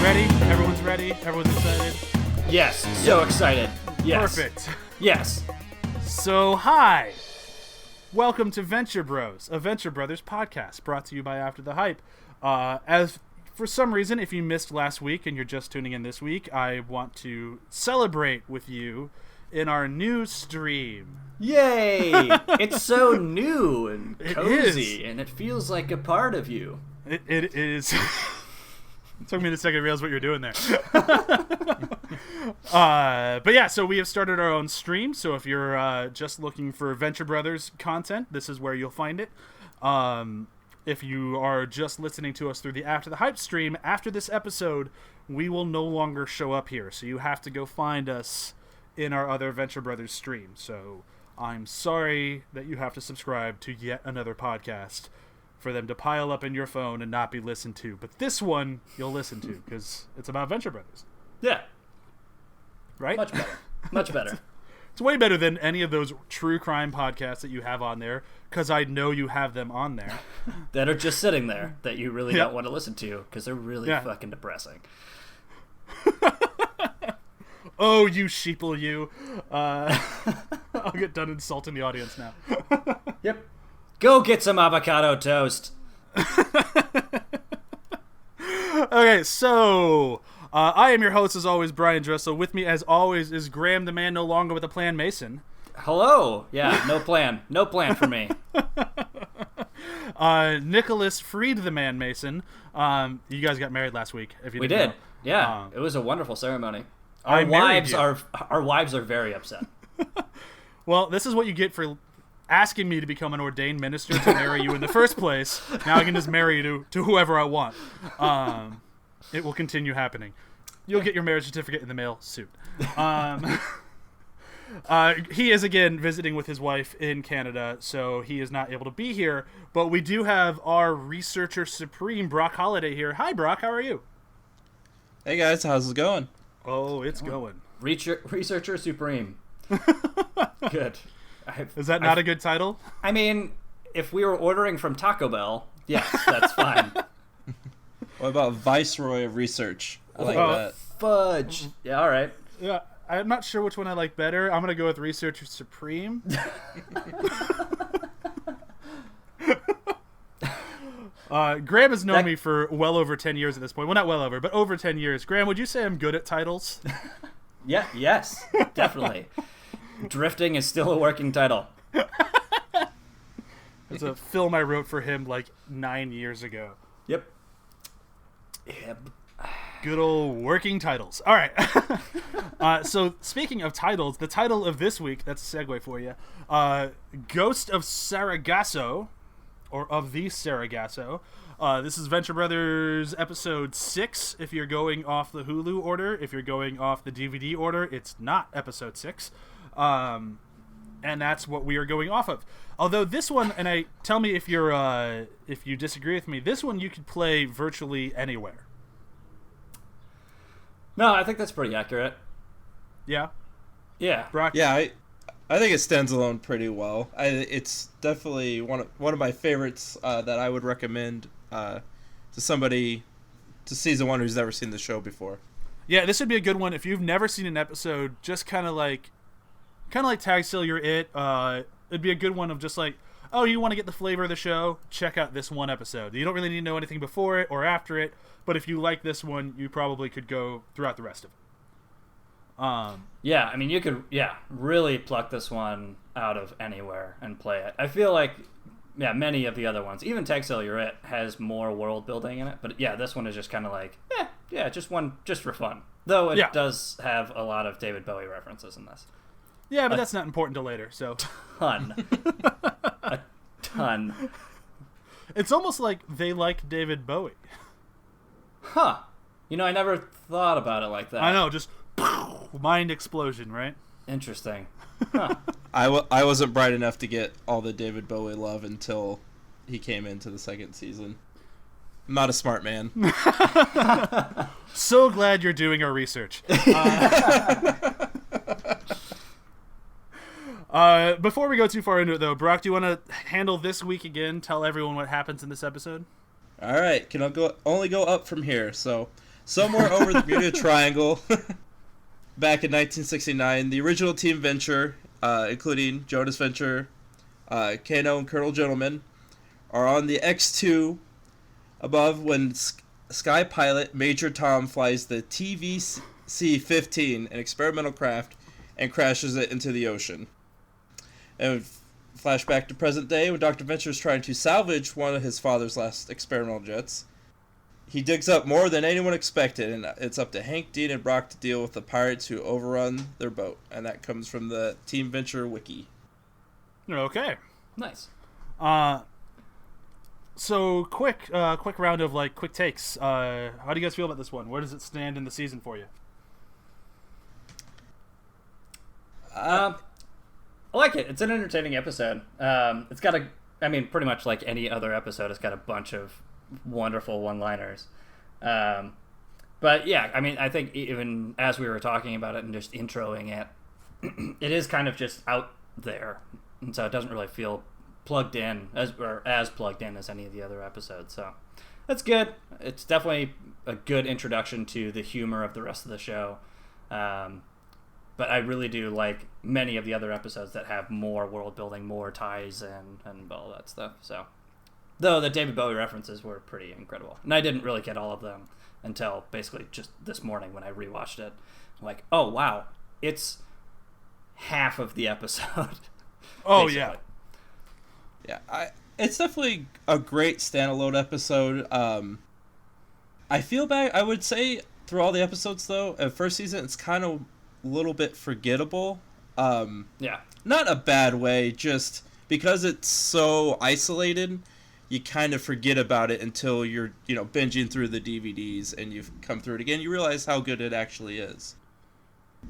Ready? Everyone's ready? Everyone's excited? Yes, so excited. Yes. Perfect. Yes. So, hi. Welcome to Venture Bros, a Venture Brothers podcast brought to you by After the Hype. As for some reason, if you missed last week and you're just tuning in this week, I want to celebrate with you in our new stream. Yay! It's so new and cozy, and it feels like a part of you. It is. It took me a second to realize what you're doing there. But yeah, so we have started our own stream. So if you're just looking for Venture Brothers content, this is where you'll find it. If you are just listening to us through the After the Hype stream, after this episode, we will no longer show up here. So you have to go find us in our other Venture Brothers stream. So I'm sorry that you have to subscribe to yet another podcast for them to pile up in your phone and not be listened to. But this one you'll listen to because it's about Venture Brothers. Yeah. Right? Much better. Much better. It's way better than any of those true crime podcasts that you have on there, because I know you have them on there. That are just sitting there that you really don't want to listen to because they're really fucking depressing. Oh, you sheeple, you. I'll get done insulting the audience now. Yep. Go get some avocado toast. Okay, so I am your host, as always, Bryan Dressel. With me, as always, is Graham, the man no longer with a plan, Mason. Hello. Yeah, no plan. No plan for me. Nicholas freed the man, Mason. You guys got married last week, if you We didn't did. know. Yeah, it was a wonderful ceremony. I Our married wives you. are very upset. Well, this is what you get for asking me to become an ordained minister to marry you in the first place. Now I can just marry you to whoever I want. It will continue happening. You'll get your marriage certificate in the mail soon. He is, again, visiting with his wife in Canada, so he is not able to be here. But we do have our researcher supreme, Brok Holliday, here. Hi, Brok. How are you? Hey, guys. How's it going? Oh, it's going. Researcher Supreme. Good. Is that not a good title? I mean, if we were ordering from Taco Bell, yes, that's fine. What about Viceroy of Research? I like that. Fudge. Yeah, all right. Yeah, I'm not sure which one I like better. I'm going to go with Researcher Supreme. Graham has known me for well over 10 years at this point. Well, not well over, but over 10 years. Graham, would you say I'm good at titles? Yeah, yes, definitely. Drifting is still a working title. It's a film I wrote for him like 9 years ago. Yep. Good old working titles. All right. So speaking of titles, the title of this week, that's a segue for you, Ghost of Sargasso, or of the Sargasso. This is Venture Brothers episode 6 if you're going off the Hulu order. If you're going off the DVD order, it's not episode 6. And that's what we are going off of. Although this one, and tell me if you disagree with me, this one you could play virtually anywhere. No, I think that's pretty accurate. Yeah? Yeah. Brok? Yeah, I think it stands alone pretty well. It's definitely one of my favorites that I would recommend to somebody, to season one who's never seen the show before. Yeah, this would be a good one if you've never seen an episode. Just kind of like Tag Seal You're It. It'd be a good one of just like, oh, you want to get the flavor of the show? Check out this one episode. You don't really need to know anything before it or after it, but if you like this one, you probably could go throughout the rest of it. Yeah, I mean, you could, really pluck this one out of anywhere and play it. I feel like, many of the other ones, even Tag Seal You're It, has more world building in it, but this one is just kind of like, just for fun. Though it does have a lot of David Bowie references in this. Yeah, but that's not important till later, so. A ton. It's almost like they like David Bowie. Huh. You know, I never thought about it like that. I know, just mind explosion, right? Interesting. Huh. I wasn't bright enough to get all the David Bowie love until he came into the second season. I'm not a smart man. So glad you're doing our research. Before we go too far into it, though, Brok, do you want to handle this week again? Tell everyone what happens in this episode? All right, can I only go up from here? So Somewhere over the Bermuda Triangle, back in 1969, the original Team Venture, including Jonas Venture, Kano, and Colonel Gentleman, are on the X-2 above when Sky Pilot Major Tom flies the TVC-15, an experimental craft, and crashes it into the ocean. And flashback to present day when Dr. Venture is trying to salvage one of his father's last experimental jets. He digs up more than anyone expected, and it's up to Hank, Dean, and Brok to deal with the pirates who overrun their boat. And that comes from the Team Venture wiki. Okay. Nice. So quick round of quick takes. How do you guys feel about this one? Where does it stand in the season for you? I like it. It's an entertaining episode. It's got pretty much like any other episode, it's got a bunch of wonderful one-liners. But yeah, I think even as we were talking about it and just introing it, it is kind of just out there, and so it doesn't really feel plugged in as plugged in as any of the other episodes. So that's good. It's definitely a good introduction to the humor of the rest of the show. But I really do like many of the other episodes that have more world building, more ties, and all that stuff. So, though the David Bowie references were pretty incredible, and I didn't really get all of them until basically just this morning when I rewatched it. I'm like, oh wow, it's half of the episode. Oh yeah. It's definitely a great standalone episode. I feel bad. I would say through all the episodes, though, first season, it's kind of a little bit forgettable. Yeah. Not a bad way, just because it's so isolated, you kind of forget about it until you're, binging through the DVDs and you've come through it again. You realize how good it actually is.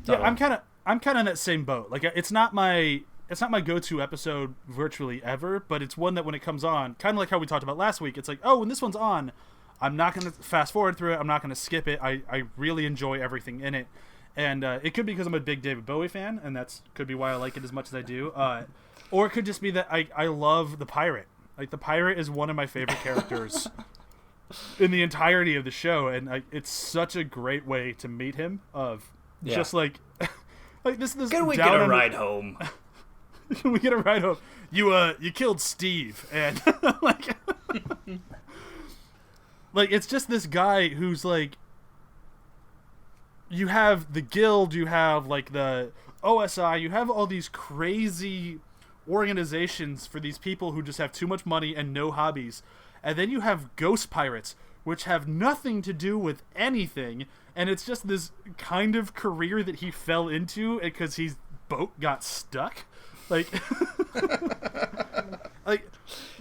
Yeah, I'm kind of in that same boat. Like, it's not my go-to episode virtually ever, but it's one that when it comes on, kind of like how we talked about last week, it's like, oh, when this one's on, I'm not going to fast forward through it. I'm not going to skip it. I really enjoy everything in it. And it could be because I'm a big David Bowie fan, and that's could be why I like it as much as I do. Or it could just be that I love the pirate. Like, the pirate is one of my favorite characters in the entirety of the show, and it's such a great way to meet him. Just like this. Can we get a ride home? Can we get a ride home? You killed Steve, and like it's just this guy who's like. You have the guild, you have like the OSI, you have all these crazy organizations for these people who just have too much money and no hobbies. And then you have ghost pirates, which have nothing to do with anything. And it's just this kind of career that he fell into because his boat got stuck. Like,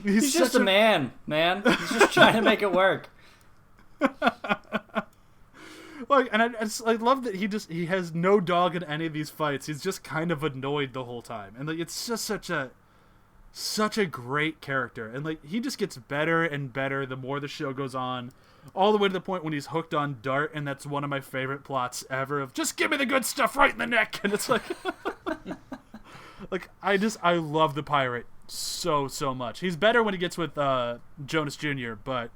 he's just a man. He's just trying to make it work. Like, and I love that he has no dog in any of these fights. He's just kind of annoyed the whole time, and it's just such a great character, and he just gets better and better the more the show goes on, all the way to the point when he's hooked on Dart, and that's one of my favorite plots ever. Of just give me the good stuff right in the neck, and it's like, I love the pirate so much. He's better when he gets with Jonas Jr., but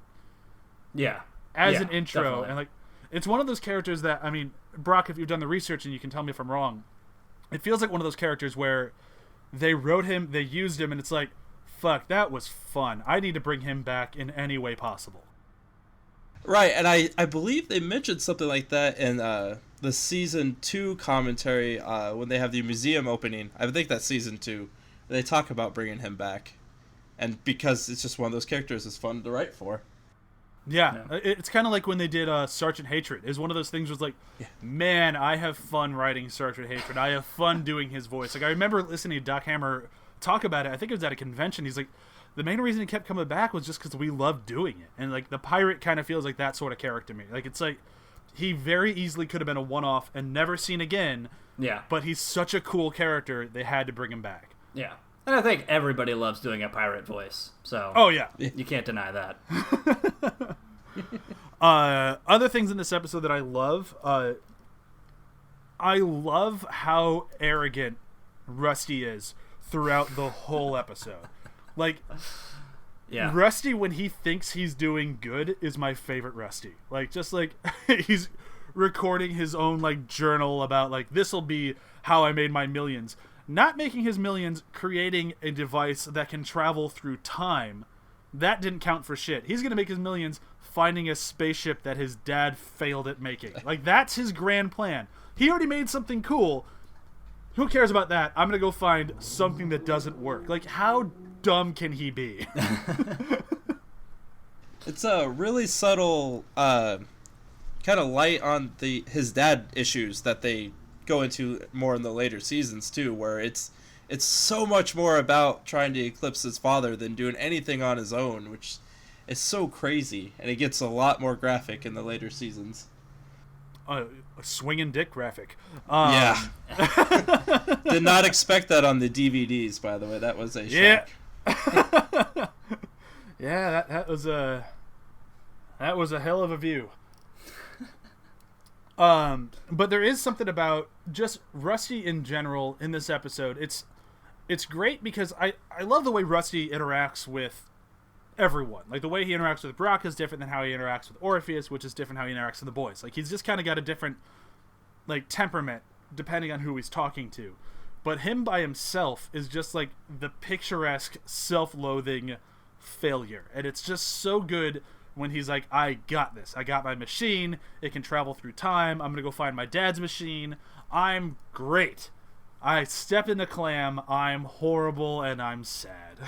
as an intro, definitely. And it's one of those characters that, Brok, if you've done the research and you can tell me if I'm wrong, it feels like one of those characters where they wrote him, they used him, and it's like, fuck, that was fun. I need to bring him back in any way possible. Right, and I believe they mentioned something like that in the Season 2 commentary when they have the museum opening. I think that's Season 2. They talk about bringing him back. And because it's just one of those characters it's fun to write for. Yeah, it's kind of like when they did Sergeant Hatred. It's one of those things where it's like, man, I have fun writing Sergeant Hatred. I have fun doing his voice. Like, I remember listening to Doc Hammer talk about it. I think it was at a convention. He's like, the main reason he kept coming back was just because we loved doing it. And, the pirate kind of feels like that sort of character to me. It's like, he very easily could have been a one-off and never seen again. Yeah. But he's such a cool character, they had to bring him back. Yeah. And I think everybody loves doing a pirate voice. So oh yeah, you can't deny that. Other things in this episode that I love how arrogant Rusty is throughout the whole episode. Yeah. Rusty, when he thinks he's doing good, is my favorite Rusty. Like, just like he's recording his own like journal about like, this will be how I made my millions. Not making his millions, creating a device that can travel through time. That didn't count for shit. He's gonna make his millions finding a spaceship that his dad failed at making. Like, that's his grand plan. He already made something cool. Who cares about that? I'm gonna go find something that doesn't work. Like, how dumb can he be? It's a really subtle kind of light on his dad issues that they go into more in the later seasons too, where it's so much more about trying to eclipse his father than doing anything on his own, which is so crazy, and it gets a lot more graphic in the later seasons. A swinging dick graphic. Yeah. Did not expect that on the DVDs, by the way. That was a shock. Yeah, that was a hell of a view. But there is something about just Rusty in general in this episode. It's great because I love the way Rusty interacts with everyone. Like, the way he interacts with Brok is different than how he interacts with Orpheus, which is different how he interacts with the boys. Like, he's just kind of got a different like temperament depending on who he's talking to. But him by himself is just like the picturesque, self-loathing failure. And it's just so good when he's like, I got this. I got my machine. It can travel through time. I'm going to go find my dad's machine. I'm great. I step in the clam. I'm horrible and I'm sad.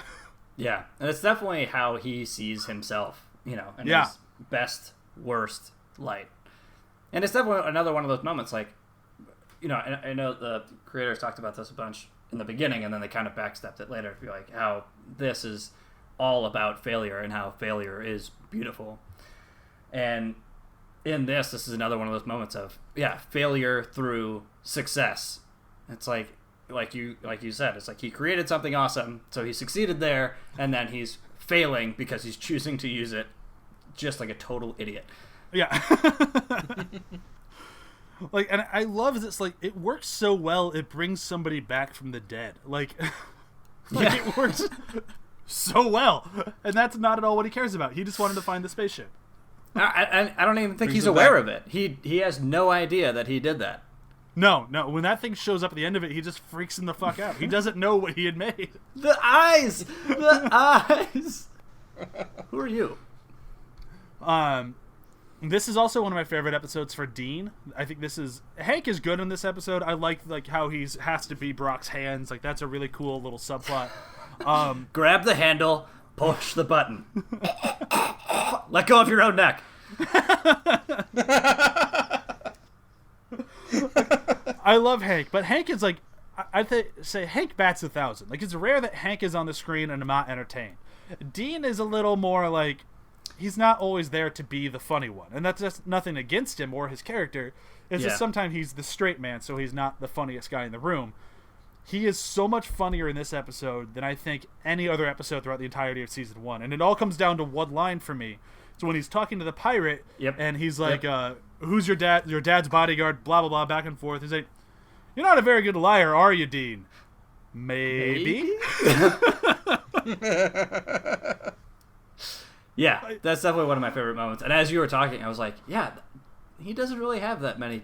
Yeah, and it's definitely how he sees himself, in his best, worst light. And it's definitely another one of those moments, like, I know the creators talked about this a bunch in the beginning, and then they kind of backstepped it later to be like, how this is all about failure and how failure is beautiful. And in this is another one of those moments of, failure through success. It's like you said, it's like he created something awesome, so he succeeded there, and then he's failing because he's choosing to use it just like a total idiot. Yeah. Like, and I love this, like, it works so well, it brings somebody back from the dead. Like, it works so well. And that's not at all what he cares about. He just wanted to find the spaceship. I don't even think he's aware of it. He has no idea that he did that. No. When that thing shows up at the end of it, he just freaks him the fuck out. He doesn't know what he had made. The eyes! The eyes! Who are you? This is also one of my favorite episodes for Dean. I think Hank is good in this episode. I like how he has to be Brock's hands. Like, that's a really cool little subplot. Grab the handle, push the button. Let go of your own neck. I love Hank, but Hank is like, I'd say Hank bats 1,000. Like, it's rare that Hank is on the screen and I'm not entertained. Dean is a little more like, he's not always there to be the funny one. And that's just nothing against him or his character. It's just sometimes he's the straight man, so he's not the funniest guy in the room. He is so much funnier in this episode than I think any other episode throughout the entirety of season 1. And it all comes down to one line for me. So when he's talking to the pirate, and he's like, who's your dad? Your dad's bodyguard, blah, blah, blah, back and forth. He's like, you're not a very good liar, are you, Dean? Maybe? Yeah, that's definitely one of my favorite moments. And as you were talking, I was like, he doesn't really have that many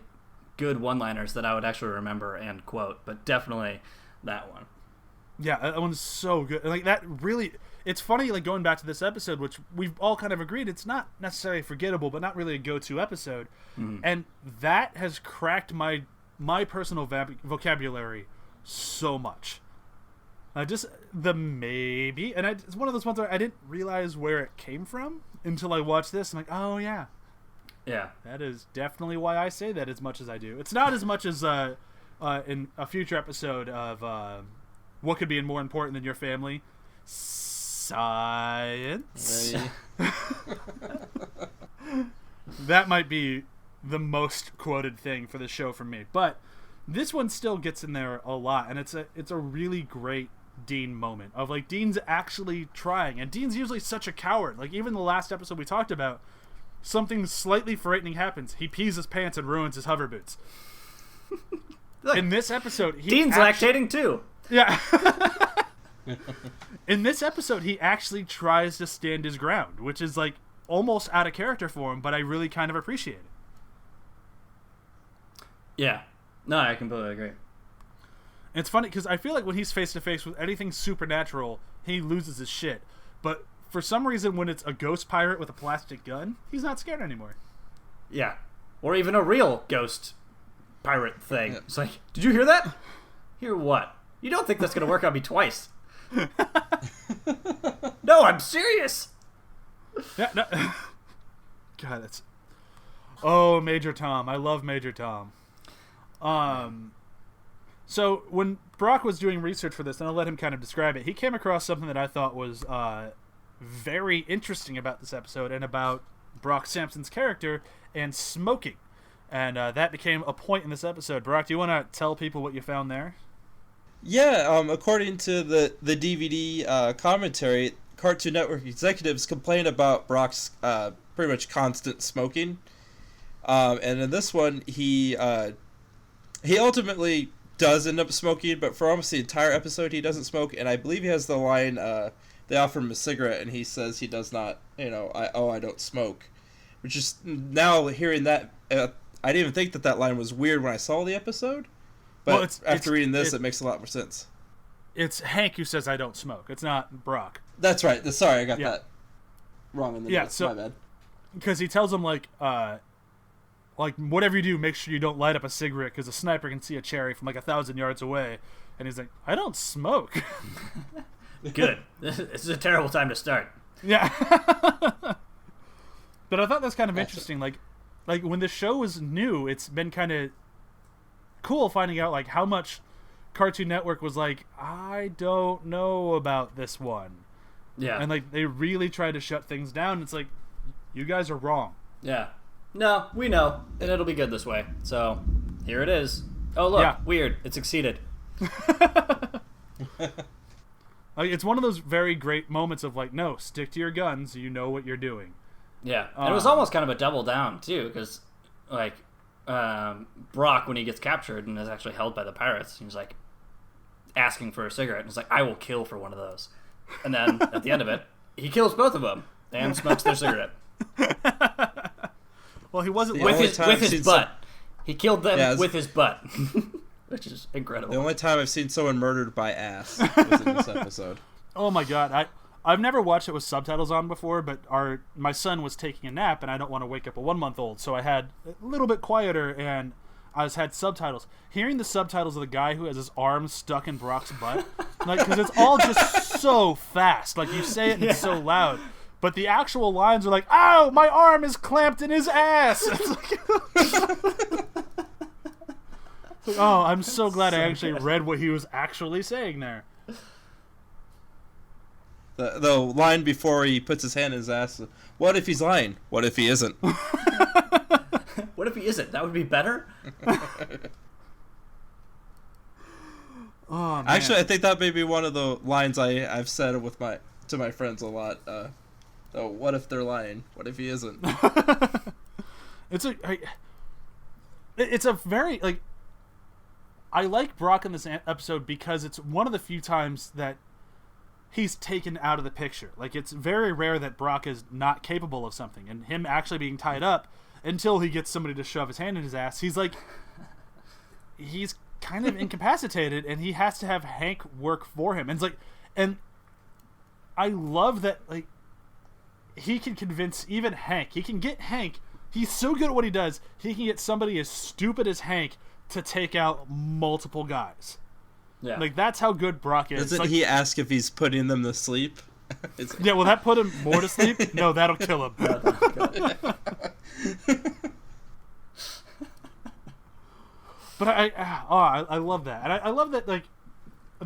good one-liners that I would actually remember and quote, but definitely that one. Yeah, that one's so good. Like, that really, it's funny, like, going back to this episode, which we've all kind of agreed it's not necessarily forgettable, but not really a go-to episode. Mm-hmm. And that has cracked my personal vocabulary so much. Just the maybe, and it's one of those ones where I didn't realize where it came from until I watched this. I'm like, oh yeah, that is definitely why I say that as much as I do. It's not as much as in a future episode of what could be more important than your family, science. That might be the most quoted thing for the show for me, but this one still gets in there a lot, and it's a really great Dean moment of, like, Dean's actually trying, and Dean's usually such a coward. Like, even the last episode we talked about, something slightly frightening happens. He pees his pants and ruins his hover boots. Look, in this episode, Dean's lactating too. Yeah. In this episode, he actually tries to stand his ground, which is like almost out of character for him, but I really kind of appreciate it. Yeah. No, I completely agree. And it's funny because I feel like when he's face to face with anything supernatural, he loses his shit. But for some reason, when it's a ghost pirate with a plastic gun, he's not scared anymore. Yeah. Or even a real ghost pirate thing. It's like, did you hear that? Hear what? You don't think that's going to work on me twice. No, I'm serious. Yeah, no. God, that's... Oh, Major Tom. I love Major Tom. So when Brok was doing research for this, and I'll let him kind of describe it, he came across something that I thought was very interesting about this episode and about Brock Sampson's character and smoking. And that became a point in this episode. Brock, do you want to tell people what you found there? Yeah, according to the DVD commentary, Cartoon Network executives complain about Brock's pretty much constant smoking. And in this one, he ultimately does end up smoking, but for almost the entire episode, he doesn't smoke. And I believe he has the line, they offer him a cigarette, and he says he does not, I don't smoke. Which is, now hearing that, I didn't even think that line was weird when I saw the episode. But after reading this, it makes a lot more sense. It's Hank who says I don't smoke. It's not Brock. That's right. Sorry, I got that wrong in the notes. My bad. Because he tells him, like, whatever you do, make sure you don't light up a cigarette because a sniper can see a cherry from, 1,000 yards away. And he's like, I don't smoke. Good. This is a terrible time to start. Yeah. But I thought that's kind of interesting. Like when the show was new, it's been kind of cool finding out how much Cartoon Network was like, I don't know about this one. Yeah. And they really tried to shut things down. It's like, you guys are wrong. Yeah. No, we know, and it'll be good this way. So here it is. Oh look, weird. It succeeded. It's one of those very great moments of no, stick to your guns. You know what you're doing. Yeah, and it was almost kind of a double down too, because Brock, when he gets captured and is actually held by the pirates, he's asking for a cigarette, and he's like, I will kill for one of those. And then at the end of it, he kills both of them and smokes their cigarette. Well, he wasn't with his butt. He killed them with his butt, which is incredible. The only time I've seen someone murdered by ass was in this episode. Oh my god, I've never watched it with subtitles on before, but my son was taking a nap, and I don't want to wake up a 1-month-old, so I had a little bit quieter, and I had subtitles. Hearing the subtitles of the guy who has his arm stuck in Brock's butt, because it's all just so fast. You say it and it's so loud. But the actual lines are ow, my arm is clamped in his ass. It's oh, I'm so glad I actually read what he was actually saying there. The line before he puts his hand in his ass, what if he's lying? What if he isn't? What if he isn't? That would be better? Oh, man. Actually, I think that may be one of the lines I've said to my friends a lot. What if they're lying? What if he isn't? It's a very I like Brock in this episode because it's one of the few times that he's taken out of the picture. It's very rare that Brock is not capable of something, and him actually being tied up until he gets somebody to shove his hand in his ass, he's he's kind of incapacitated, and he has to have Hank work for him. And and I love that he can convince even Hank. He can get Hank. He's so good at what he does. He can get somebody as stupid as Hank to take out multiple guys. Yeah. That's how good Brock is. Doesn't he ask if he's putting them to sleep? Yeah, will that put him more to sleep? No, that'll kill him. But I love that. And I love that, at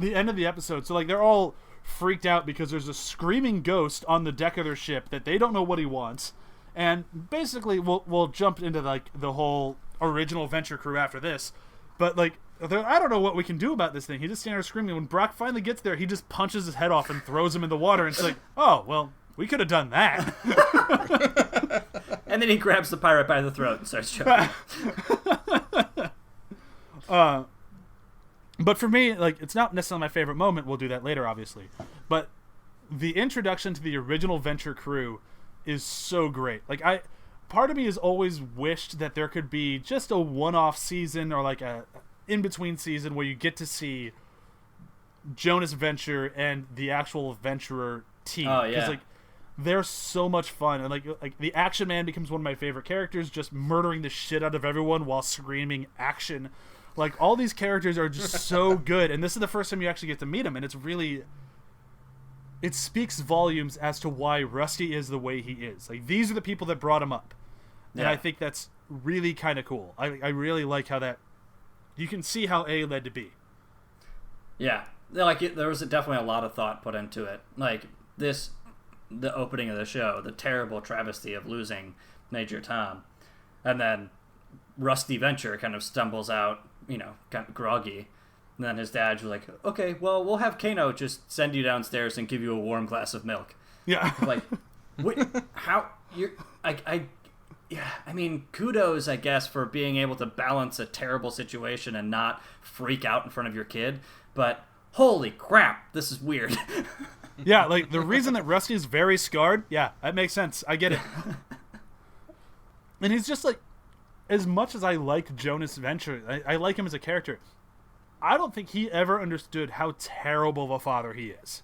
the end of the episode, so, they're all freaked out because there's a screaming ghost on the deck of their ship that they don't know what he wants. And basically, we'll jump into, the whole original Venture crew after this. But, I don't know what we can do about this thing. He just standing there screaming. When Brock finally gets there, he just punches his head off and throws him in the water. And it's oh, well, we could have done that. And then he grabs the pirate by the throat and starts choking. But for me, like, it's not necessarily my favorite moment. We'll do that later, obviously. But the introduction to the original Venture crew is so great. Like, part of me has always wished that there could be just a one-off season or like a in-between season where you get to see Jonas Venture and the actual Venturer team. Oh, yeah. Because, like, they're so much fun. And, like the Action Man becomes one of my favorite characters, just murdering the shit out of everyone while screaming action. Like, all these characters are just so good. And this is the first time you actually get to meet them. And it's really... It speaks volumes as to why Rusty is the way he is. Like, these are the people that brought him up. And I think that's really kind of cool. I really like how that... You can see how A led to B. Yeah. Like, there was definitely a lot of thought put into it. Like, the opening of the show, the terrible travesty of losing Major Tom. And then Rusty Venture kind of stumbles out, kind of groggy. And then his dad's like, okay, well, we'll have Kano just send you downstairs and give you a warm glass of milk. Yeah. Like, wait, how... I mean, kudos, I guess, for being able to balance a terrible situation and not freak out in front of your kid. But holy crap, this is weird. Yeah, like, the reason that Rusty is very scarred, yeah, that makes sense. I get it. And he's just, like, as much as I like Jonas Venture, I like him as a character, I don't think he ever understood how terrible of a father he is.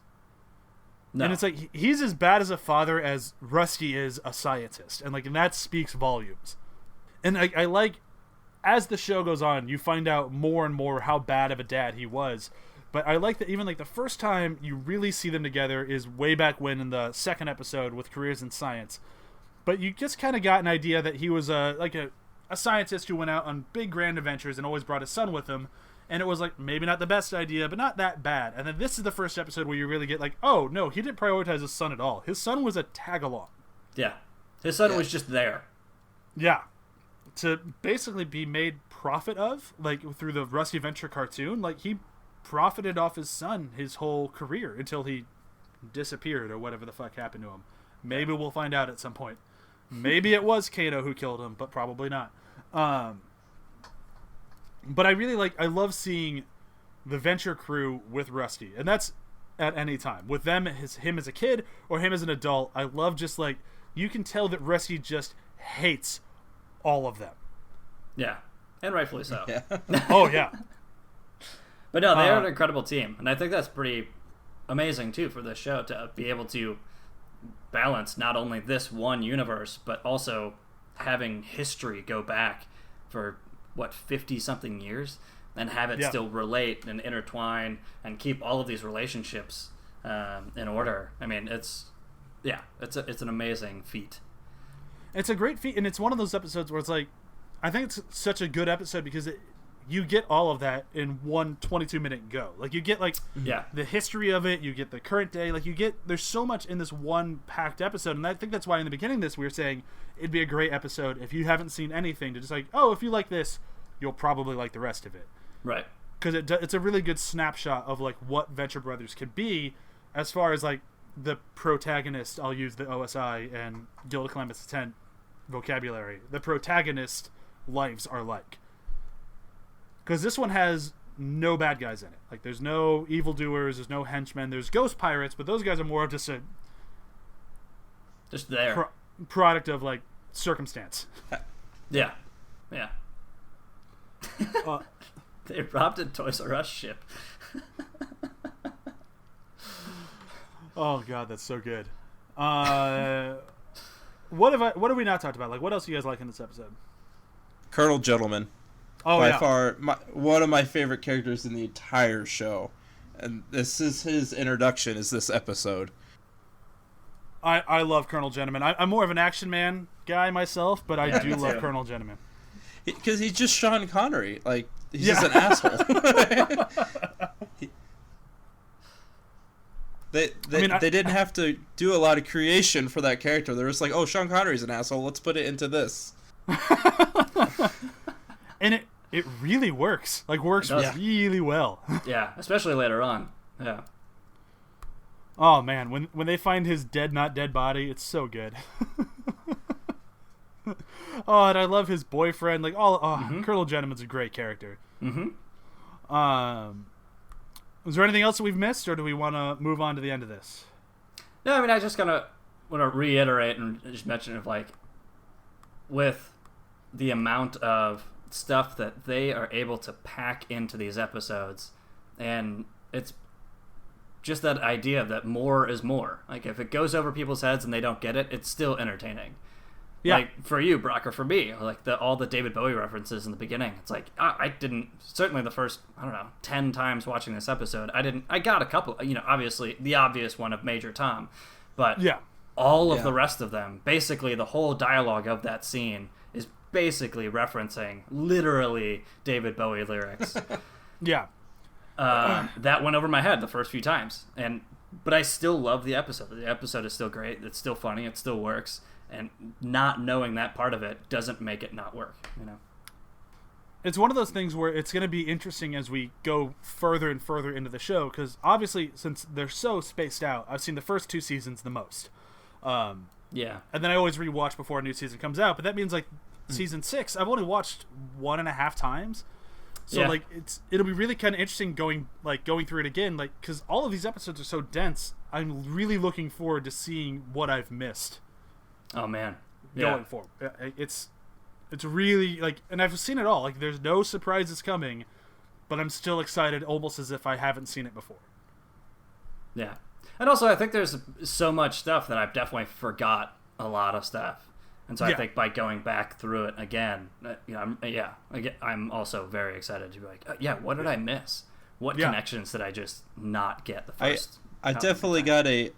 No. And it's like, he's as bad as a father as Rusty is a scientist. And, like, and that speaks volumes. And I like, as the show goes on, you find out more and more how bad of a dad he was. But I like that even, like, the first time you really see them together is way back when in the second episode with Careers in Science. But you just kind of got an idea that he was a scientist who went out on big grand adventures and always brought his son with him. And it was, like, maybe not the best idea, but not that bad. And then this is the first episode where you really get, like, oh, no, he didn't prioritize his son at all. His son was a tag-along. Yeah. His son was just there. Yeah. To basically be made profit of, like, through the Rusty Venture cartoon, like, he profited off his son his whole career until he disappeared or whatever the fuck happened to him. Maybe we'll find out at some point. Maybe it was Kato who killed him, but probably not. But I love seeing the Venture crew with Rusty. And that's at any time. With them, him as a kid or him as an adult, I love just, like, you can tell that Rusty just hates all of them. Yeah. And rightfully so. Yeah. Oh, yeah. But no, they are an incredible team. And I think that's pretty amazing, too, for this show to be able to balance not only this one universe, but also having history go back for... 50-something years, and have it still relate and intertwine and keep all of these relationships in order. I mean, it's an amazing feat. It's a great feat, and it's one of those episodes where it's like, I think it's such a good episode because you get all of that in one 22-minute go. Like, you get, like, the history of it, you get the current day, like, there's so much in this one packed episode, and I think that's why in the beginning of this we were saying it'd be a great episode if you haven't seen anything to just, like, oh, if you like this, you'll probably like the rest of it. Right. Because it's a really good snapshot of, like, what Venture Brothers could be as far as, like, the protagonist, I'll use the OSI and Guild of Columbus 10 vocabulary, the protagonist lives are like. Because this one has no bad guys in it. Like, there's no evildoers, there's no henchmen, there's ghost pirates, but those guys are more of just there. Product of, like, circumstance. Yeah. Yeah. They robbed a Toys R Us ship. Oh, God, that's so good. What have we not talked about? Like, what else do you guys like in this episode? Colonel Gentleman. Oh, by far, one of my favorite characters in the entire show. And this is his introduction, is this episode. I love Colonel Gentleman. I'm more of an Action Man guy myself, but I do love Colonel Gentleman. Because he's just Sean Connery. Like, he's just an asshole. They didn't have to do a lot of creation for that character. They're just like, oh, Sean Connery's an asshole. Let's put it into this. And it really works. Like, works really well. Yeah, especially later on. Yeah. Oh, man. When they find his dead, not dead body, it's so good. Oh, and I love his boyfriend. Like, Colonel Gentleman's a great character. Mm-hmm. Is there anything else that we've missed, or do we want to move on to the end of this? No, I mean, I just kind of want to reiterate and just mention of like, with the amount of stuff that they are able to pack into these episodes, and it's just that idea that more is more. Like, if it goes over people's heads and they don't get it, it's still entertaining. Yeah. Like, for you, Brock, or for me, like all the David Bowie references in the beginning, it's like, I didn't, certainly the first, 10 times watching this episode, I got a couple, obviously the obvious one of Major Tom, but all of the rest of them, basically the whole dialogue of that scene is basically referencing literally David Bowie lyrics. Yeah. That went over my head the first few times, but I still love the episode. The episode is still great. It's still funny. It still works. And not knowing that part of it doesn't make it not work, It's one of those things where it's going to be interesting as we go further and further into the show, because obviously, since they're so spaced out, I've seen the first 2 seasons the most. Yeah. And then I always rewatch before a new season comes out, but that means, like, season 6, I've only watched 1.5 times. So, like, it'll be really kind of interesting going through it again, like, because all of these episodes are so dense, I'm really looking forward to seeing what I've missed. Oh man, going forward, it's really like, and I've seen it all. Like, there's no surprises coming, but I'm still excited, almost as if I haven't seen it before. Yeah, and also I think there's so much stuff that I've definitely forgot a lot of stuff, and so I think by going back through it again, I'm also very excited to be like, what did I miss? What connections did I just not get the first? I definitely got a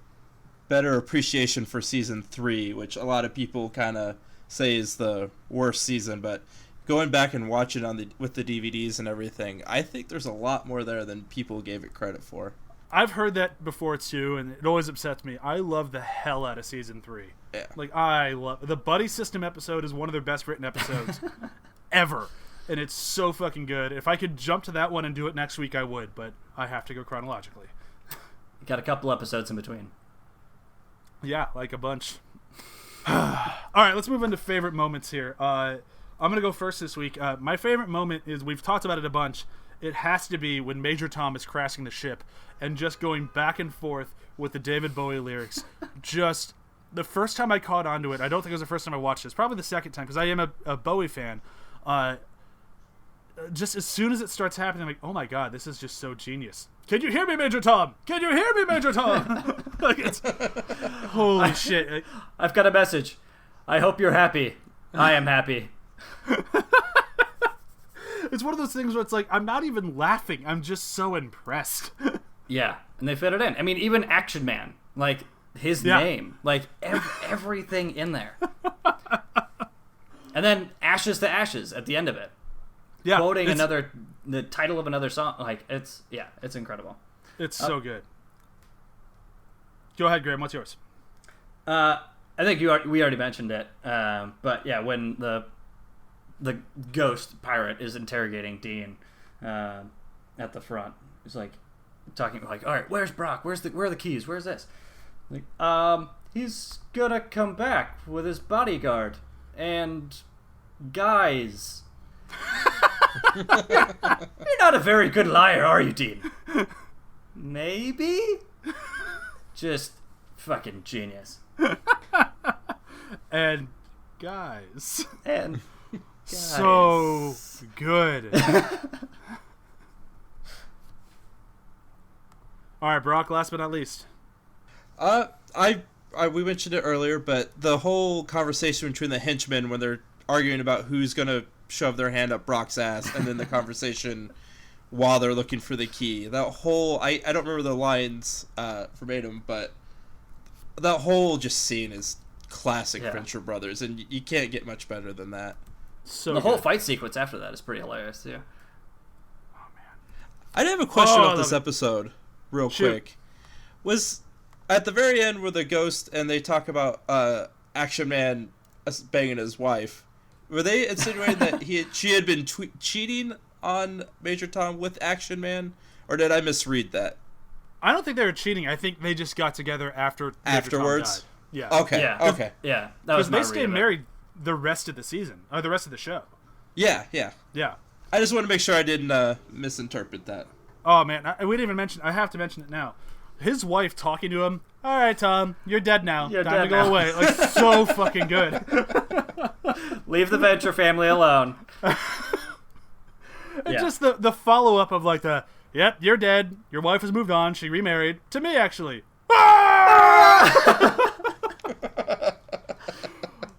better appreciation for season 3, which a lot of people kind of say is the worst season, but going back and watching with the DVDs and everything, I think there's a lot more there than people gave it credit for. I've heard that before too, and it always upsets me. I love the hell out of season 3. Yeah. Like, I love the buddy system episode is one of their best written episodes ever, and it's so fucking good. If I could jump to that one and do it next week, I would, but I have to go chronologically. Got a couple episodes in between. Yeah, like a bunch. All right, let's move into favorite moments here. I'm going to go first this week. My favorite moment is, we've talked about it a bunch. It has to be when Major Tom is crashing the ship and just going back and forth with the David Bowie lyrics. Just the first time I caught onto it, I don't think it was the first time I watched this, probably the second time, because I am a Bowie fan. Just as soon as it starts happening, I'm like, oh my god, this is just so genius. Can you hear me, Major Tom? Can you hear me, Major Tom? Like, it's holy shit. I've got a message. I hope you're happy. I am happy. It's one of those things where it's like, I'm not even laughing. I'm just so impressed. Yeah, and they fit it in. I mean, even Action Man, like, his name, like, everything in there. And then Ashes to Ashes at the end of it. Yeah, quoting the title of another song. Like, it's incredible. It's so good. Go ahead, Graham. What's yours? I think we already mentioned it. But yeah, when the ghost pirate is interrogating Dean at the front, he's like talking like, all right, where's Brock? Where are the keys? Where's this? Like, he's gonna come back with his bodyguard and guys. You're not a very good liar, are you, Dean? Maybe? Just fucking genius. And guys. And guys. So good. Alright, Brock, last but not least. We mentioned it earlier, but the whole conversation between the henchmen when they're arguing about who's gonna shove their hand up Brock's ass, and then the conversation while they're looking for the key. That whole, I don't remember the lines verbatim, but that whole just scene is classic Venture Brothers, and you can't get much better than that. So the whole fight sequence after that is pretty hilarious too. Oh man, I did have a question about this episode, real quick. Was at the very end where the ghost and they talk about Action Man banging his wife. Were they insinuating that she had been cheating on Major Tom with Action Man, or did I misread that? I don't think they were cheating. I think they just got together afterwards. Yeah. Okay. Yeah. Okay. Yeah. That was because they stayed married the rest of the season or the rest of the show. Yeah. Yeah. I just want to make sure I didn't misinterpret that. Oh man, we didn't even mention. I have to mention it now. His wife talking to him. All right, Tom, you're dead now. Time to go away. Like so fucking good. Leave the Venture family alone. And just the follow up of like yep, you're dead. Your wife has moved on. She remarried to me actually.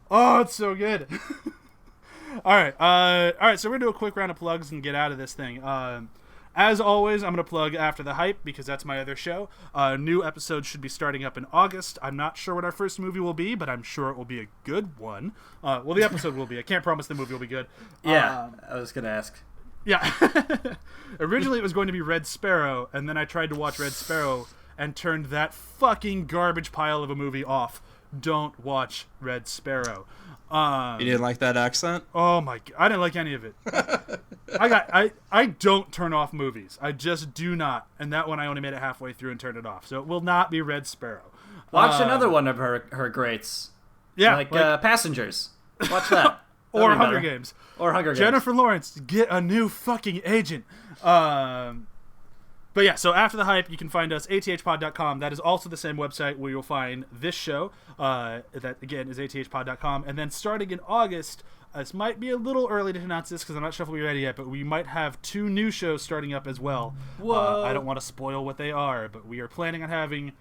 Oh, it's so good. All right. So we're gonna do a quick round of plugs and get out of this thing. As always, I'm going to plug After the Hype because that's my other show. New episodes should be starting up in August. I'm not sure what our first movie will be, but I'm sure it will be a good one. Well, the episode will be. I can't promise the movie will be good. Yeah, I was going to ask. Yeah. Originally, it was going to be Red Sparrow, and then I tried to watch Red Sparrow and turned that fucking garbage pile of a movie off. Don't watch Red Sparrow. You didn't like that accent? Oh my god, I didn't like any of it. I don't turn off movies. I just do not. And that one I only made it halfway through and turned it off. So it will not be Red Sparrow. Watch another one of her greats. Yeah, like Passengers. Watch that. Or Hunger Games. Or Hunger Games. Jennifer Lawrence, get a new fucking agent. But yeah, so After the Hype, you can find us athpod.com. That is also the same website where you'll find this show. That, again, is athpod.com. And then starting in August, this might be a little early to announce this because I'm not sure if we're ready yet, but we might have 2 new shows starting up as well. Whoa. I don't want to spoil what they are, but we are planning on having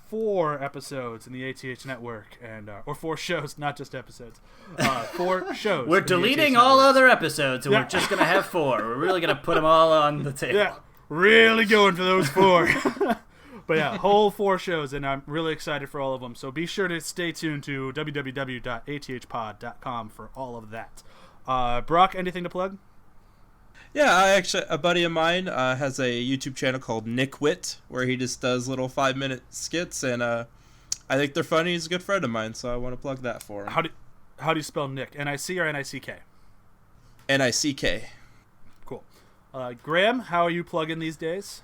4 episodes in the ATH network, and or 4 shows, not just episodes. 4 shows. We're deleting all other episodes, and we're just going to have 4. We're really going to put them all on the table. Yeah. Really going for those 4. But yeah, whole 4 shows, and I'm really excited for all of them. So be sure to stay tuned to www.athpod.com for all of that. Brok, anything to plug? Yeah, a buddy of mine has a YouTube channel called Nick Wit, where he just does little 5-minute skits, and I think they're funny. He's a good friend of mine, so I want to plug that for him. How do you spell Nick? N-I-C or N-I-C-K? N-I-C-K. Cool. Graham, how are you plugging these days?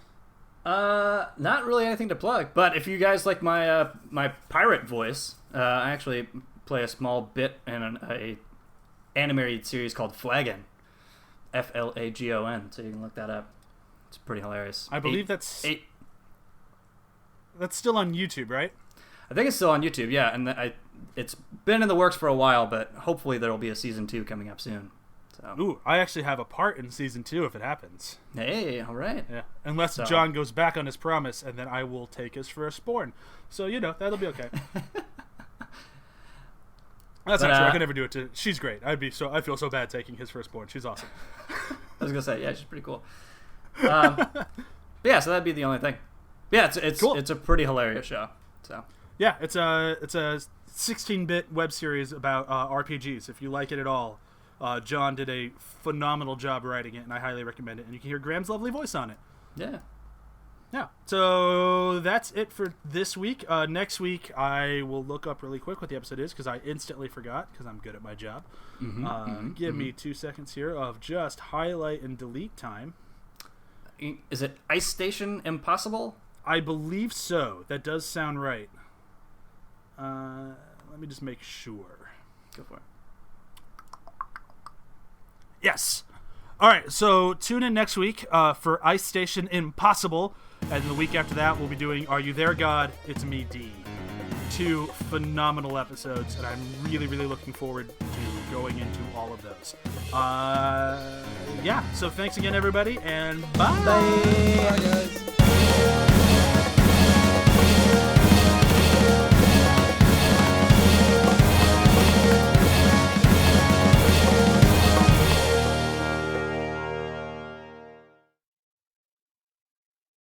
Not really anything to plug, but if you guys like my my pirate voice, I actually play a small bit in a animated series called Flagon, Flagon. So you can look that up. It's pretty hilarious. I believe that's still on YouTube, right? I think it's still on YouTube. Yeah, and it's been in the works for a while, but hopefully there will be a season 2 coming up soon. So. Ooh, I actually have a part in season 2 if it happens. Hey, all right. Yeah, unless John goes back on his promise, and then I will take his first spawn. So that'll be okay. That's not true. I could never do it to. She's great. I feel so bad taking his firstborn. She's awesome. I was gonna say, yeah, she's pretty cool. But yeah, so that'd be the only thing. Yeah, it's cool. It's a pretty hilarious show. So yeah, it's a 16-bit web series about RPGs. If you like it at all. John did a phenomenal job writing it, and I highly recommend it. And you can hear Graham's lovely voice on it. Yeah. Yeah. So that's it for this week. Next week, I will look up really quick what the episode is because I instantly forgot because I'm good at my job. Give me 2 seconds here of just highlight and delete time. Is it Ice Station Impossible? I believe so. That does sound right. Let me just make sure. Go for it. Yes. All right, so tune in next week for Ice Station Impossible, and the week after that we'll be doing Are You There, God? It's Me, D. 2 phenomenal episodes, and I'm really, really looking forward to going into all of those. Yeah, so thanks again, everybody, and bye! Bye, guys!